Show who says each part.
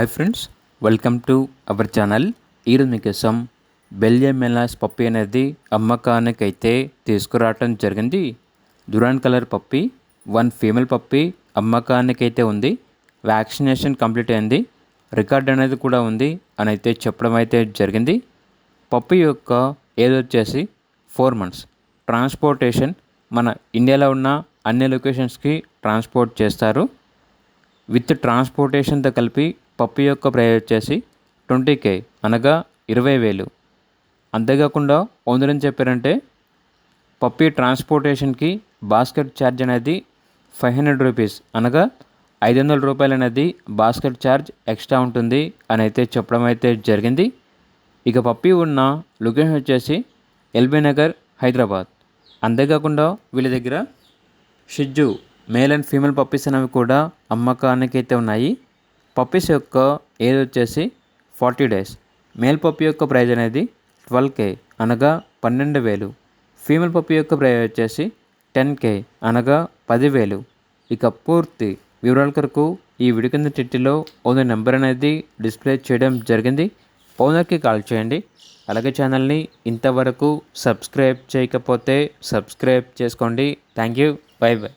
Speaker 1: Hi friends, welcome to our channel. ఈరోజు మీకోసం Belgium మెలాస్ పప్పి అనేది అమ్మకానికి అయితే తీసుకురావటం జరిగింది. దురాన్ కలర్ పప్పి, 1 ఫీమేల్ పప్పి అమ్మకానికి అయితే ఉంది. వ్యాక్సినేషన్ కంప్లీట్ అయింది, రికార్డ్ అనేది కూడా ఉంది అని అయితే చెప్పడం అయితే జరిగింది. పప్పి యొక్క ఏజ్ వచ్చేసి 4 months. ట్రాన్స్పోర్టేషన్ మన ఇండియాలో ఉన్న అన్ని లొకేషన్స్కి ట్రాన్స్పోర్ట్ చేస్తారు. విత్ ట్రాన్స్పోర్టేషన్తో కలిపి పప్పి యొక్క ప్రైస్ వచ్చేసి 20K అనగా 20,000. అంతేకాకుండా ఓనర్ ఏం చెప్పారంటే పప్పి ట్రాన్స్పోర్టేషన్కి బాస్కెట్ ఛార్జ్ అనేది 500 రూపీస్ అనగా 500 రూపాయలు అనేది బాస్కెట్ ఛార్జ్ ఎక్స్ట్రా ఉంటుంది అని అయితే చెప్పడం అయితే జరిగింది. ఇక పప్పి ఉన్న లొకేషన్ వచ్చేసి ఎల్బీ నగర్, హైదరాబాద్. అంతేకాకుండా వీళ్ళ దగ్గర షిజ్జు మేల్ అండ్ ఫీమేల్ పప్పీస్ అనేవి కూడా అమ్మకానికి అయితే ఉన్నాయి. పప్పీస్ యొక్క ఏజ్ వచ్చేసి 40 days. మేల్ పప్పి యొక్క ప్రైజ్ అనేది 12K అనగా 12,000. ఫీమేల్ పప్పి యొక్క ప్రైజ్ వచ్చేసి 10K అనగా 10,000. ఇక పూర్తి వివరాల కొరకు ఈ వీడియో కింద చిట్టిలో ఓనర్ నెంబర్ అనేది డిస్ప్లే చేయడం జరిగింది. ఓనర్కి కాల్ చేయండి. అలాగే ఛానల్ని ఇంతవరకు సబ్స్క్రైబ్ చేయకపోతే సబ్స్క్రైబ్ చేసుకోండి. Thank you. By by.